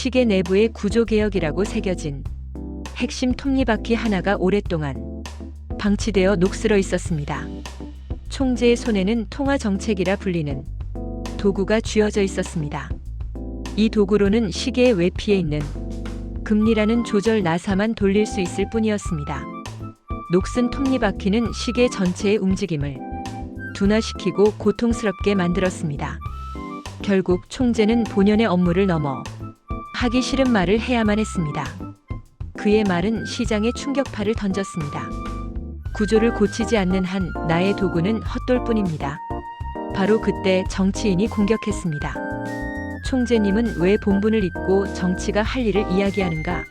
시계 내부의 구조개혁이라고 새겨진 핵심 톱니바퀴 하나가 오랫동안 방치되어 녹슬어 있었습니다. 총재의 손에는 통화정책이라 불리는 도구가 쥐어져 있었습니다. 이 도구로는 시계의 외피에 있는 금리라는 조절 나사만 돌릴 수 있을 뿐이었습니다. 녹슨 톱니바퀴는 시계 전체의 움직임을 둔화시키고 고통스럽게 만들었습니다. 결국 총재는 본연의 업무를 넘어 하기 싫은 말을 해야만 했습니다. 그의 말은 시장에 충격파를 던졌습니다. 구조를 고치지 않는 한 나의 도구는 헛돌뿐입니다. 바로 그때 정치인이 공격했습니다. 총재님은 왜 본분을 잊고 정치가 할 일을 이야기하는가?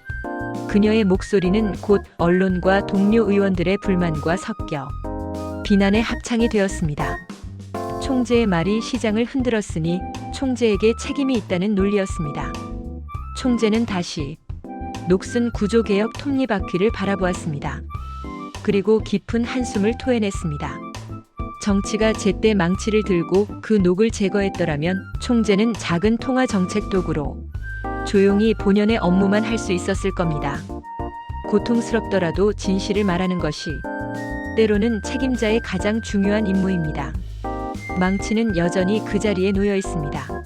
그녀의 목소리는 곧 언론과 동료 의원들의 불만과 섞여 비난의 합창이 되었습니다. 총재의 말이 시장을 흔들었으니 총재에게 책임이 있다는 논리였습니다. 총재는 다시 녹슨 구조개혁 톱니바퀴를 바라보았습니다. 그리고 깊은 한숨을 토해냈습니다. 정치가 제때 망치를 들고 그 녹을 제거했더라면 총재는 작은 통화 정책 도구로 조용히 본연의 업무만 할 수 있었을 겁니다. 고통스럽더라도 진실을 말하는 것이 때로는 책임자의 가장 중요한 임무입니다. 망치는 여전히 그 자리에 놓여 있습니다.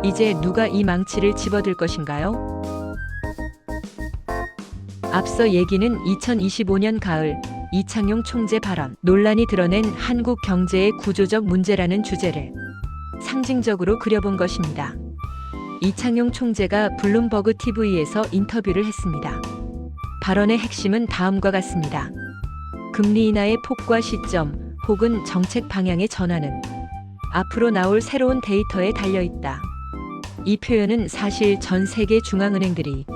이제 누가 이 망치를 집어들 것인가요? 앞서 얘기는 2025년 가을 이창용 총재 발언, 논란이 드러낸 한국 경제의 구조적 문제라는 주제를 상징적으로 그려본 것입니다. 이창용 총재가 블룸버그 TV에서 인터뷰를 했습니다. 발언의 핵심은 다음과 같습니다. 금리 인하의 폭과 시점 혹은 정책 방향의 전환은 앞으로 나올 새로운 데이터에 달려있다. 이 표현은 사실 전 세계 중앙은행들이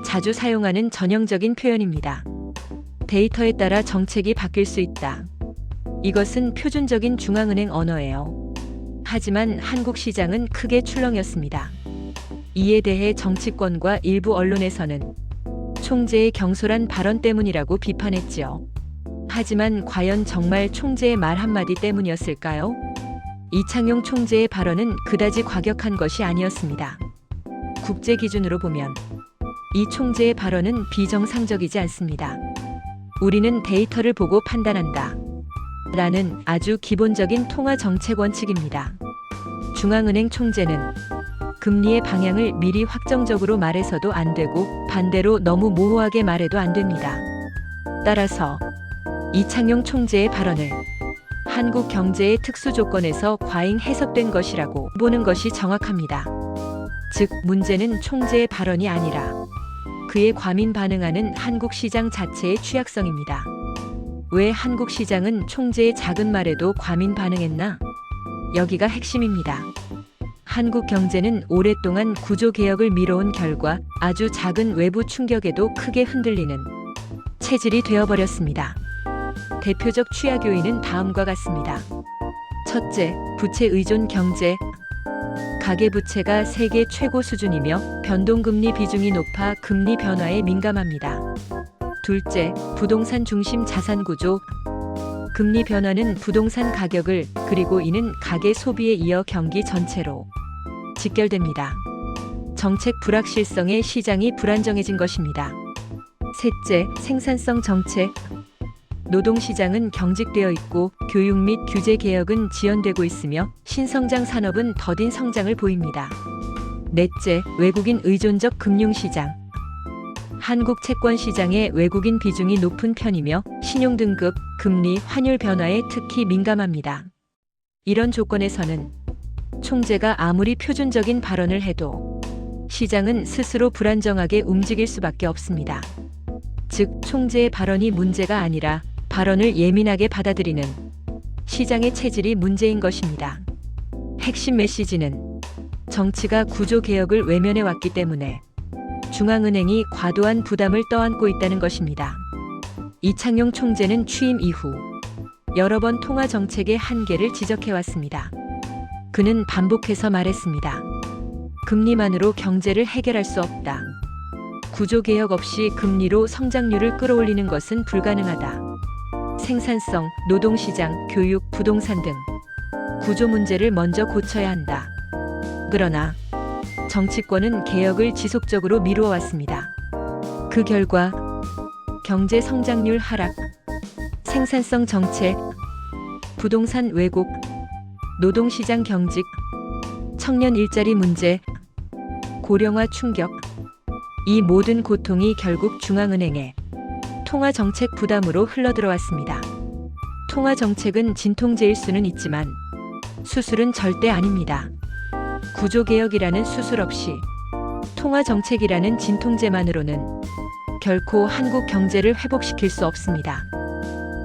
자주 사용하는 전형적인 표현입니다. 데이터에 따라 정책이 바뀔 수 있다. 이것은 표준적인 중앙은행 언어예요. 하지만 한국 시장은 크게 출렁였습니다. 이에 대해 정치권과 일부 언론에서는 총재의 경솔한 발언 때문이라고 비판했지요. 하지만 과연 정말 총재의 말 한마디 때문이었을까요? 이창용 총재의 발언은 그다지 과격한 것이 아니었습니다. 국제 기준으로 보면 이 총재의 발언은 비정상적이지 않습니다. 우리는 데이터를 보고 판단한다. 라는 아주 기본적인 통화 정책 원칙입니다. 중앙은행 총재는 금리의 방향을 미리 확정적으로 말해서도 안 되고 반대로 너무 모호하게 말해도 안 됩니다. 따라서 이창용 총재의 발언을 한국 경제의 특수 조건에서 과잉 해석된 것이라고 보는 것이 정확합니다. 즉, 문제는 총재의 발언이 아니라 그에 과민 반응하는 한국 시장 자체의 취약성입니다. 왜 한국 시장은 총재의 작은 말에도 과민 반응했나? 여기가 핵심입니다. 한국 경제는 오랫동안 구조개혁을 미뤄온 결과 아주 작은 외부 충격에도 크게 흔들리는 체질이 되어버렸습니다. 대표적 취약 요인은 다음과 같습니다. 첫째, 부채 의존 경제. 가계부채가 세계 최고 수준이며 변동금리 비중이 높아 금리 변화에 민감합니다. 둘째, 부동산 중심 자산 구조. 금리 변화는 부동산 가격을 그리고 이는 가계 소비에 이어 경기 전체로 직결됩니다. 정책 불확실성에 시장이 불안정해진 것입니다. 셋째, 생산성 정책. 노동시장은 경직되어 있고 교육 및 규제 개혁은 지연되고 있으며 신성장 산업은 더딘 성장을 보입니다. 넷째, 외국인 의존적 금융시장. 한국 채권시장의 외국인 비중이 높은 편이며 신용등급, 금리, 환율 변화에 특히 민감합니다. 이런 조건에서는 총재가 아무리 표준적인 발언을 해도 시장은 스스로 불안정하게 움직일 수밖에 없습니다. 즉, 총재의 발언이 문제가 아니라 발언을 예민하게 받아들이는 시장의 체질이 문제인 것입니다. 핵심 메시지는 정치가 구조개혁을 외면해 왔기 때문에 중앙은행이 과도한 부담을 떠안고 있다는 것입니다. 이창용 총재는 취임 이후 여러 번 통화 정책의 한계를 지적해 왔습니다. 그는 반복해서 말했습니다. 금리만으로 경제를 해결할 수 없다. 구조개혁 없이 금리로 성장률을 끌어올리는 것은 불가능하다. 생산성, 노동시장, 교육, 부동산 등 구조 문제를 먼저 고쳐야 한다. 그러나 정치권은 개혁을 지속적으로 미루어 왔습니다. 그 결과 경제 성장률 하락, 생산성 정체, 부동산 왜곡, 노동시장 경직, 청년 일자리 문제, 고령화 충격, 이 모든 고통이 결국 중앙은행의 통화정책 부담으로 흘러들어왔습니다. 통화정책은 진통제일 수는 있지만 수술은 절대 아닙니다. 구조개혁이라는 수술 없이 통화정책이라는 진통제만으로는 결코 한국 경제를 회복시킬 수 없습니다.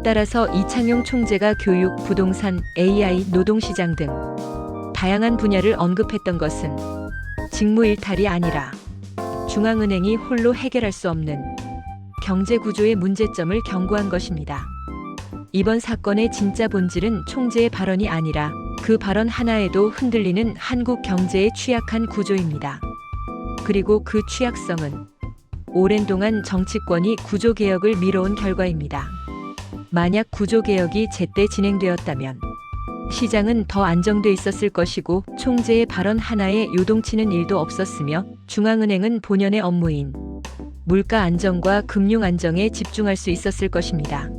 따라서 이창용 총재가 교육, 부동산, AI, 노동시장 등 다양한 분야를 언급했던 것은 직무일탈이 아니라 중앙은행이 홀로 해결할 수 없는 경제구조의 문제점을 경고한 것입니다. 이번 사건의 진짜 본질은 총재의 발언이 아니라 그 발언 하나에도 흔들리는 한국 경제의 취약한 구조입니다. 그리고 그 취약성은 오랜 동안 정치권이 구조개혁을 미뤄온 결과입니다. 만약 구조개혁이 제때 진행되었다면 시장은 더 안정돼 있었을 것이고 총재의 발언 하나에 요동치는 일도 없었으며 중앙은행은 본연의 업무인 물가 안정과 금융 안정에 집중할 수 있었을 것입니다.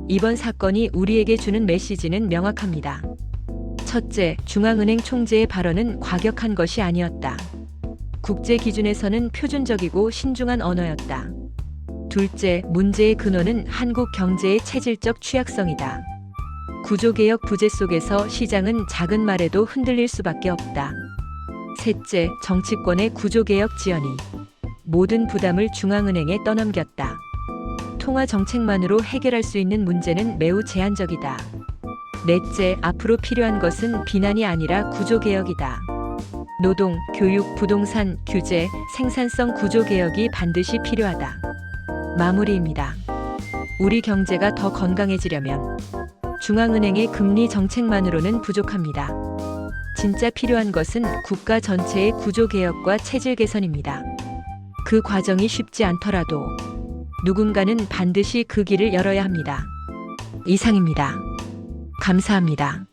이번 사건이 우리에게 주는 메시지는 명확합니다. 첫째, 중앙은행 총재의 발언은 과격한 것이 아니었다. 국제 기준에서는 표준적이고 신중한 언어였다. 둘째, 문제의 근원은 한국 경제의 체질적 취약성이다. 구조개혁 부재 속에서 시장은 작은 말에도 흔들릴 수밖에 없다. 셋째, 정치권의 구조개혁 지연이 모든 부담을 중앙은행에 떠넘겼다. 통화 정책만으로 해결할 수 있는 문제는 매우 제한적이다. 넷째, 앞으로 필요한 것은 비난이 아니라 구조개혁이다. 노동, 교육, 부동산, 규제, 생산성 구조개혁이 반드시 필요하다. 마무리입니다. 우리 경제가 더 건강해지려면 중앙은행의 금리 정책만으로는 부족합니다. 진짜 필요한 것은 국가 전체의 구조개혁과 체질 개선입니다. 그 과정이 쉽지 않더라도 누군가는 반드시 그 길을 열어야 합니다. 이상입니다. 감사합니다.